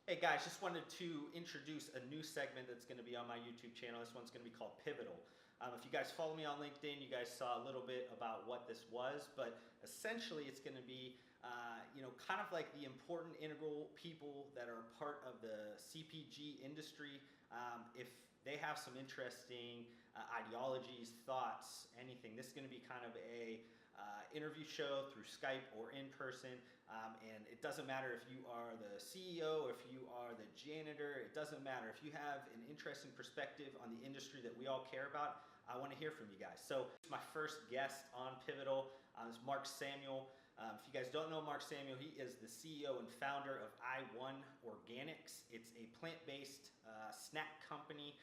Hey guys, just wanted to introduce a new segment that's going to be on my YouTube channel. This one's going to be called Pivotal. If you guys follow me on LinkedIn, you guys saw a little bit about what this was, but essentially it's going to be, kind of like the important integral people that are part of the CPG industry. If they have some interesting ideologies, thoughts, anything, this is going to be kind of a interview show through Skype or in person. And it doesn't matter if you are the CEO, if you are the janitor, it doesn't matter. If you have an interesting perspective on the industry that we all care about, I want to hear from you guys. So my first guest on Pivotal is Mark Samuel. If you guys don't know Mark Samuel, he is the CEO and founder of iwon Organics. It's a plant-based snack company.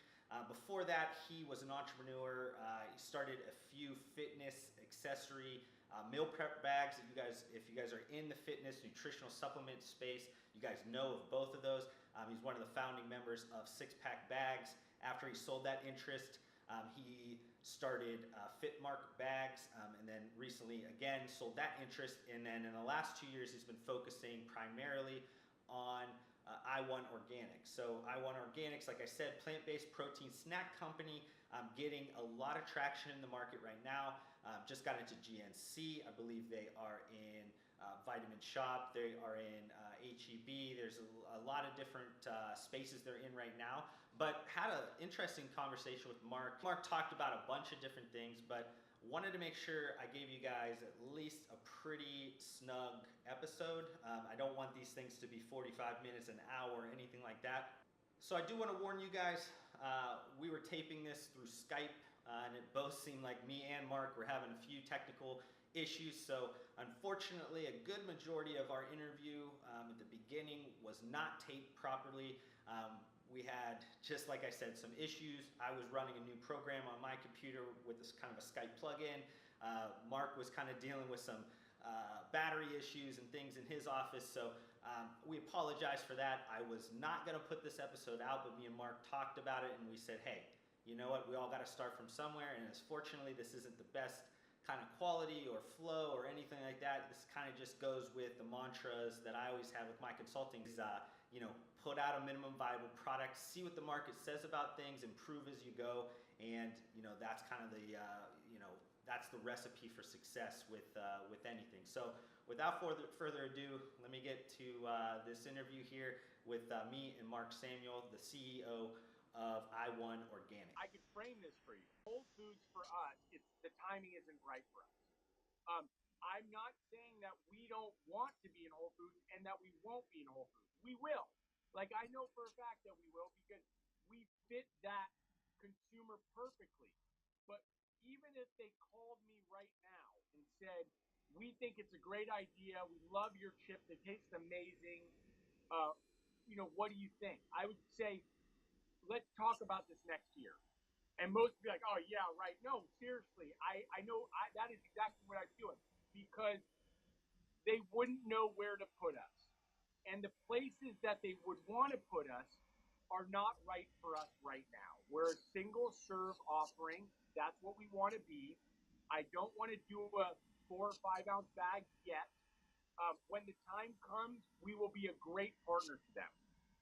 Before that, he was an entrepreneur. He started a few fitness accessory meal prep bags that if you guys are in the fitness, nutritional supplement space, you guys know of both of those. He's one of the founding members of Six Pack Bags. After he sold that interest, he started Fitmark Bags, and then recently again sold that interest. And then in the last 2 years, he's been focusing primarily on iwon Organics. So iwon Organics, like I said, plant-based protein snack company, getting a lot of traction in the market right now. Just got into GNC. I believe they are in Vitamin Shop. They are in HEB. There's a lot of different spaces they're in right now. But had an interesting conversation with Mark. Mark talked about a bunch of different things, but wanted to make sure I gave you guys at least a pretty snug episode. I don't want these things to be 45 minutes, an hour, or anything like that. So I do want to warn you guys, we were taping this through Skype, and it both seemed like me and Mark were having a few technical issues. So unfortunately, a good majority of our interview at the beginning was not taped properly. We had, just like I said, some issues. I was running a new program on my computer with this kind of a Skype plugin. Mark was kind of dealing with some battery issues and things in his office, so we apologize for that. I was not going to put this episode out, but me and Mark talked about it, and we said, hey, you know what, we all got to start from somewhere, and fortunately this isn't the best kind of quality or flow or anything like that. This kind of just goes with the mantras that I always have with my consulting is, put out a minimum viable product, see what the market says about things, improve as you go, and that's kind of the that's the recipe for success with anything. So without further ado, let me get to this interview here with me and Mark Samuel, the CEO of iwon Organics. I could frame this for you. Whole Foods for us, the timing isn't right for us. I'm not saying that we don't want to be in Whole Foods and that we won't be in Whole Foods. We will. Like, I know for a fact that we will, because we fit that consumer perfectly. But even if they called me right now and said, we think it's a great idea, we love your chip, it tastes amazing, what do you think? I would say, let's talk about this next year. And most would be like, oh, yeah, right. No, seriously, I know that is exactly what I'm doing, because they wouldn't know where to put us. And the places that they would want to put us are not right for us right now. We're a single serve offering. That's what we want to be. I don't want to do a 4 or 5 ounce bag yet. When the time comes, we will be a great partner to them.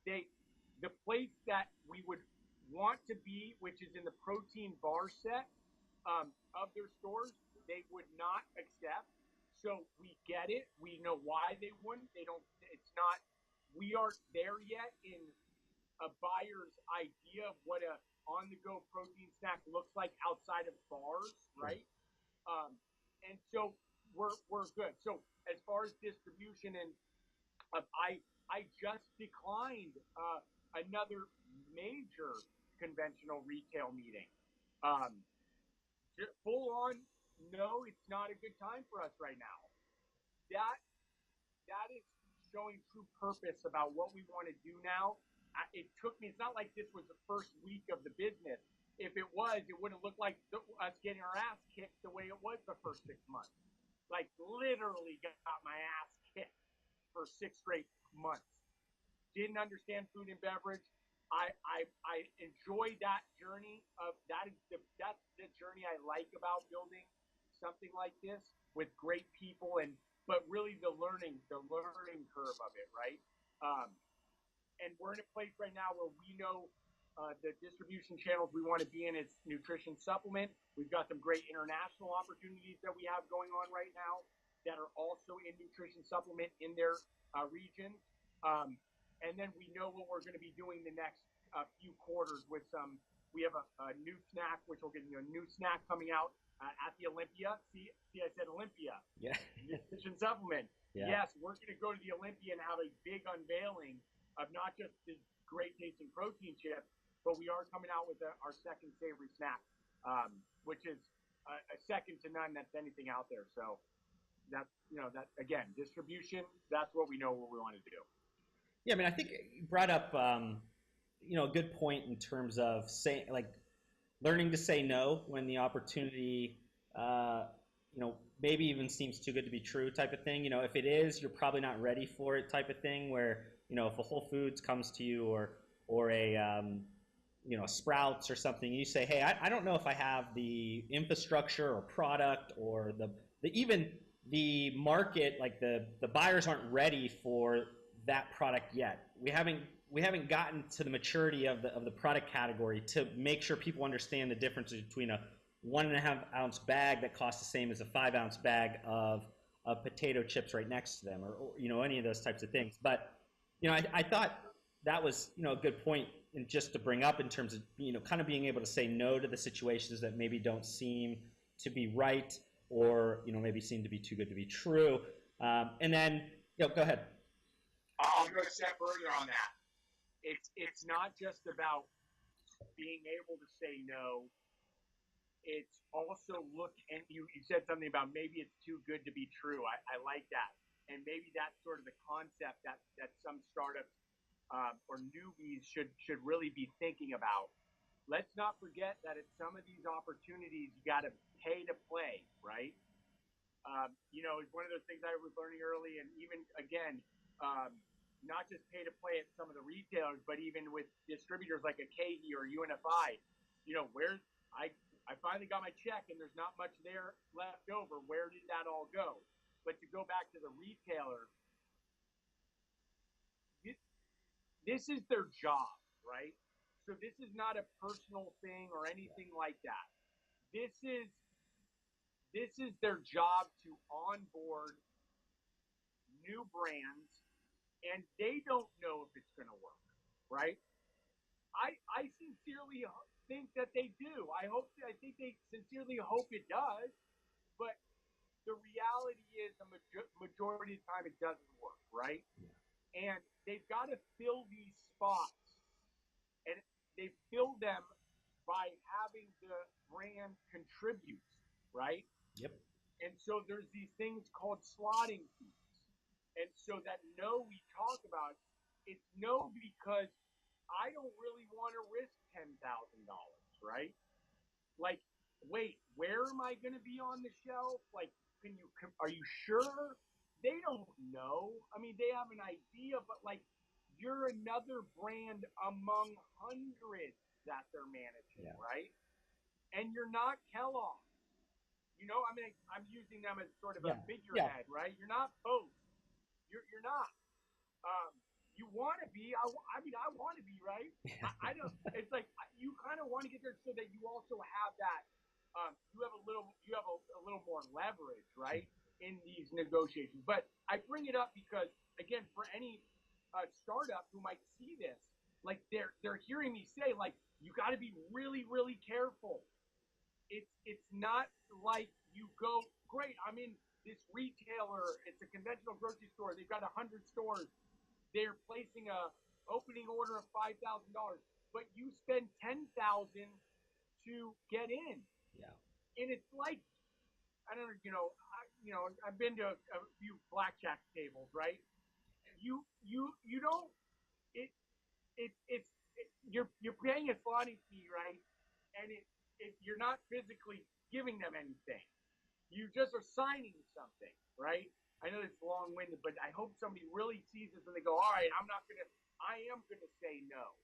The place that we would want to be, which is in the protein bar set of their stores, they would not accept. So we get it. We know why they wouldn't. We aren't there yet in a buyer's idea of what a on-the-go protein snack looks like outside of bars, right? And so we're good. So as far as distribution, and I just declined another major conventional retail meeting. Full on, no, it's not a good time for us right now. That is showing true purpose about what we want to do now. It took me, it's not like this was the first week of the business. If it was, it wouldn't look like us getting our ass kicked the way it was the first 6 months. Like, literally got my ass kicked for 6 straight months. Didn't understand food and beverage. I enjoy that journey that's the journey I like about building something like this with great people, but really the learning curve of it, right? and we're in a place right now where we know the distribution channels we want to be in is nutrition supplement. We've got some great international opportunities that we have going on right now that are also in nutrition supplement in their regions. And then we know what we're going to be doing the next few quarters with some. We have a new snack, which we'll get a new snack coming out at the Olympia. See, I said Olympia. Yeah. Nutrition supplement. Yeah. Yes, we're going to go to the Olympia and have a big unveiling of not just the great tasting protein chips, but we are coming out with our second savory snack, which is a second to none that's anything out there. So that's, that again, distribution, that's what we know what we want to do. Yeah, I mean, I think you brought up, a good point in terms of learning to say no when the opportunity, maybe even seems too good to be true type of thing. If it is, you're probably not ready for it type of thing where, if a Whole Foods comes to you or a Sprouts or something, you say, hey, I don't know if I have the infrastructure or product or even the market, like the buyers aren't ready for that product yet. We haven't gotten to the maturity of the product category to make sure people understand the difference between a 1.5 ounce bag that costs the same as a 5 ounce bag of potato chips right next to them, or any of those types of things. But I thought that was a good point, and just to bring up in terms of kind of being able to say no to the situations that maybe don't seem to be right, or maybe seem to be too good to be true. And then go ahead. I'll go a step further on that. It's not just about being able to say no. It's also and you said something about maybe it's too good to be true. I like that. And maybe that's sort of the concept that some startups or newbies should really be thinking about. Let's not forget that at some of these opportunities, you got to pay to play, right? It's one of those things I was learning early, and even again, not just pay to play at some of the retailers, but even with distributors like a KE or UNFI. Where I finally got my check and there's not much there left over. Where did that all go? But to go back to the retailer, this is their job, right? So this is not a personal thing or anything like that. This is their job to onboard new brands, and they don't know if it's going to work, right? I sincerely think that they do. I think they sincerely hope it does, but the reality is the majority of the time it doesn't work, right? Yeah. And they've got to fill these spots, and they fill them by having the brand contribute, right? Yep. And so there's these things called slotting fees. And so that no we talk about, it's no because I don't really want to risk $10,000, right? Like, wait, where am I going to be on the shelf? Like, are you sure? They don't know. I mean, they have an idea, but like, you're another brand among hundreds that they're managing, yeah, right? And you're not Kellogg. I'm using them as sort of a figurehead, right? You're not Post. You're not. You want to be. I want to be, right? I don't. It's like you kind of want to get there so that you also have that. You have a little more leverage, right, in these negotiations. But I bring it up because, again, for any startup who might see this, like they're hearing me say, like, you got to be really, really careful. It's not like you go, great, I'm in this retailer, it's a conventional grocery store, they've got 100 stores, they're placing a opening order of $5,000, but you spend $10,000 to get in. Yeah. And it's like, I don't know, I've been to a few blackjack tables, right? You don't, you're paying a slotting fee, right? And you're not physically giving them anything. You just are signing something, right? I know it's long-winded, but I hope somebody really sees this and they go, all right, I am going to say no.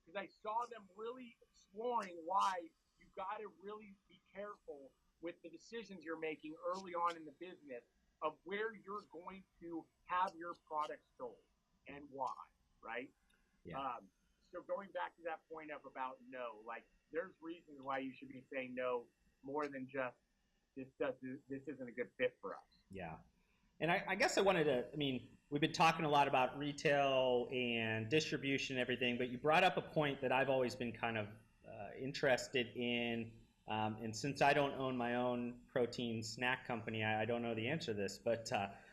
Because I saw them really exploring why you got to really be careful with the decisions you're making early on in the business of where you're going to have your product sold and why, right? Yeah. So going back to that point of about no, like there's reasons why you should be saying no more than just this isn't a good fit for us. Yeah. And I guess I wanted to, I mean, we've been talking a lot about retail and distribution and everything, but you brought up a point that I've always been kind of interested in. And since I don't own my own protein snack company, I don't know the answer to this. But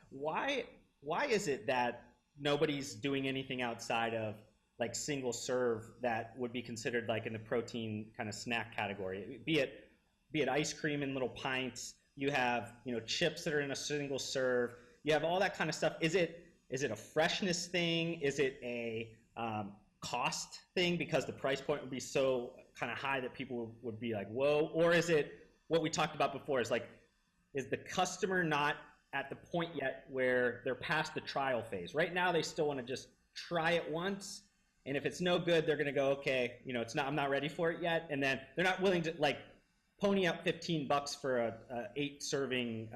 why why is it that nobody's doing anything outside of like single serve that would be considered like in the protein kind of snack category? Be it ice cream in little pints. You have chips that are in a single serve. You have all that kind of stuff. Is it a freshness thing? Is it a cost thing because the price point would be so kind of high that people would be like, whoa? Or is it what we talked about before? Is like, is the customer not at the point yet where they're past the trial phase? Right now, they still want to just try it once, and if it's no good, they're going to go, okay, it's not. I'm not ready for it yet, and then they're not willing to like pony up $15 for a 8 serving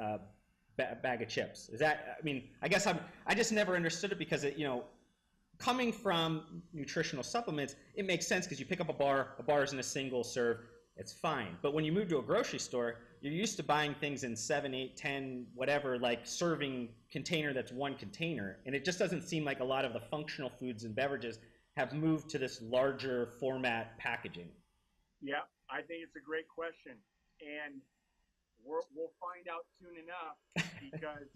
bag of chips. Is that? I mean, I guess I just never understood it because coming from nutritional supplements, it makes sense because you pick up a bar is in a single serve, it's fine. But when you move to a grocery store, you're used to buying things in 7, 8, 10, whatever, like serving container that's one container. And it just doesn't seem like a lot of the functional foods and beverages have moved to this larger format packaging. Yeah, I think it's a great question. And we'll find out soon enough because,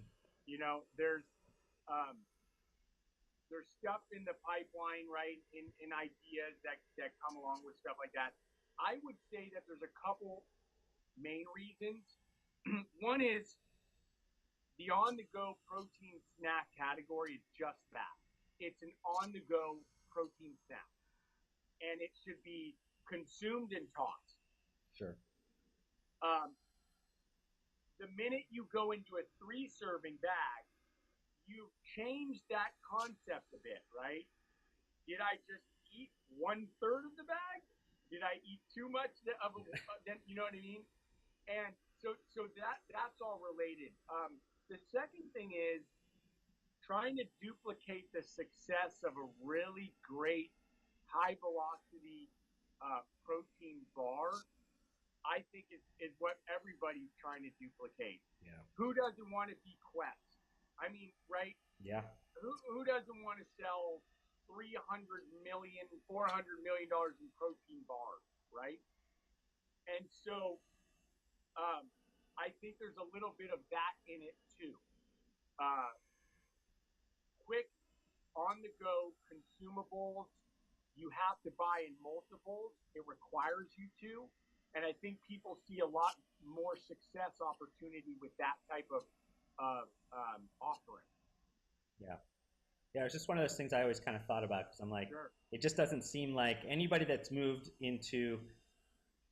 um, there's stuff in the pipeline, right? In ideas that come along with stuff like that. I would say that there's a couple main reasons. One is the on-the-go protein snack category is just that. It's an on-the-go protein snack, and it should be consumed and tossed. Sure. Um, the minute you go into a 3-serving bag, you've changed that concept a bit, right? Did I just eat 1/3 of the bag? Did I eat too much of a, you know what I mean? And so that's all related. The second thing is trying to duplicate the success of a really great high velocity protein bar. I think is what everybody's trying to duplicate. Yeah. Who doesn't want to be Quest? I mean, right? Yeah. Who doesn't want to sell $300 million, $400 million in protein bars, right? And so I think there's a little bit of that in it too. Uh, Quick, on-the-go consumables, you have to buy in multiples. It requires you to. And I think people see a lot more success opportunity with that type of offering. Yeah. Yeah, it's just one of those things I always kind of thought about because I'm like, Sure. It just doesn't seem like anybody that's moved into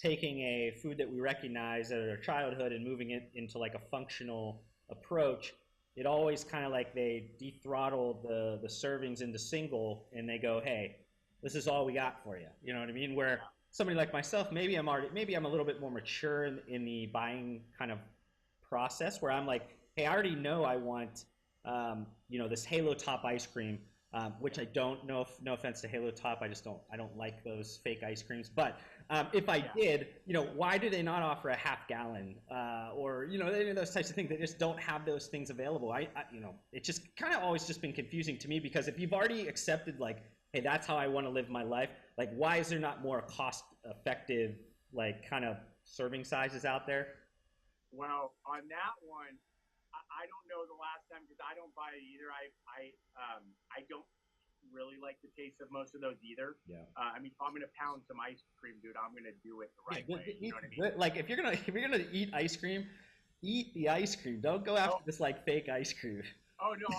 taking a food that we recognize out of their childhood and moving it into like a functional approach, it always kind of like they dethrottle the servings into single and they go, hey, this is all we got for you. You know what I mean? Where somebody like myself, maybe I'm a little bit more mature in the buying kind of process where I'm like, hey, I already know I want this Halo Top ice cream, which I don't know. No offense to Halo Top, I don't like those fake ice creams. But if I did, why do they not offer a half gallon or any of those types of things? They just don't have those things available. It's just kind of always just been confusing to me because if you've already accepted like, hey, that's how I want to live my life. Like, why is there not more cost-effective like kind of serving sizes out there? Well, on that one, I don't know the last time because I don't buy it either. I don't really like the taste of most of those either. Yeah. I mean, if I'm gonna pound some ice cream, dude, I'm gonna do it the right way. You know what I mean? Like if you're gonna eat ice cream, eat the ice cream. Don't go after this like fake ice cream. Oh no,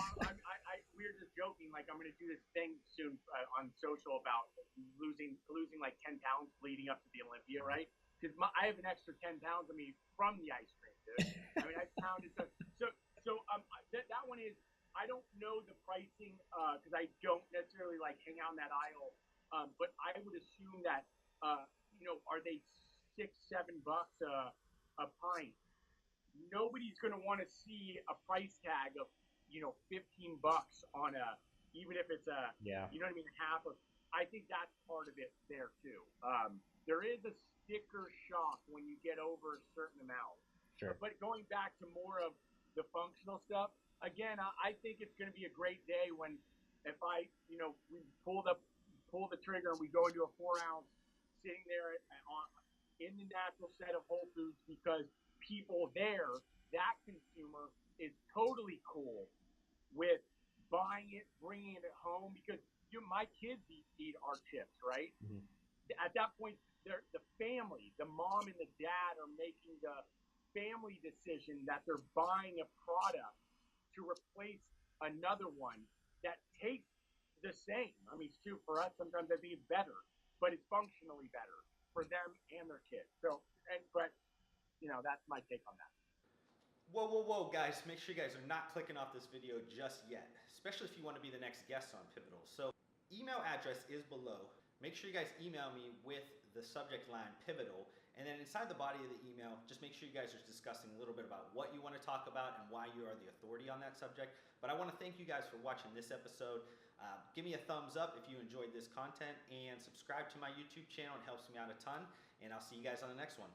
we were just joking. Like I'm gonna do this thing soon on social about losing like 10 pounds leading up to the Olympia, right? Because I have an extra 10 pounds of me from the ice cream, dude. I mean, I pounded so that one is. I don't know the pricing because I don't necessarily like hang out in that aisle, but I would assume that are they $6-7 a pint? Nobody's going to want to see a price tag of $15 on a, even if it's a, you know what I mean, half of. I think that's part of it there too. There is a sticker shock when you get over a certain amount. Sure. But going back to more of the functional stuff, again, I think it's going to be a great day when, if we pull the trigger and we go into a 4 ounce, sitting there in the natural set of Whole Foods, because people there, that consumer, is totally cool with buying it, bringing it home, because my kids eat our chips, right? Mhm. At that point, the family, the mom and the dad, are making the family decision that they're buying a product to replace another one that tastes the same. I mean, shoot, for us, sometimes that'd be better, but it's functionally better for them and their kids. But that's my take on that. Whoa, whoa, whoa, guys. Make sure you guys are not clicking off this video just yet, especially if you want to be the next guest on Pivotal. So, email address is below. Make sure you guys email me with the subject line Pivotal, and then inside the body of the email, just make sure you guys are discussing a little bit about what you want to talk about and why you are the authority on that subject. But I want to thank you guys for watching this episode. Give me a thumbs up if you enjoyed this content, and subscribe to my YouTube channel. It helps me out a ton, and I'll see you guys on the next one.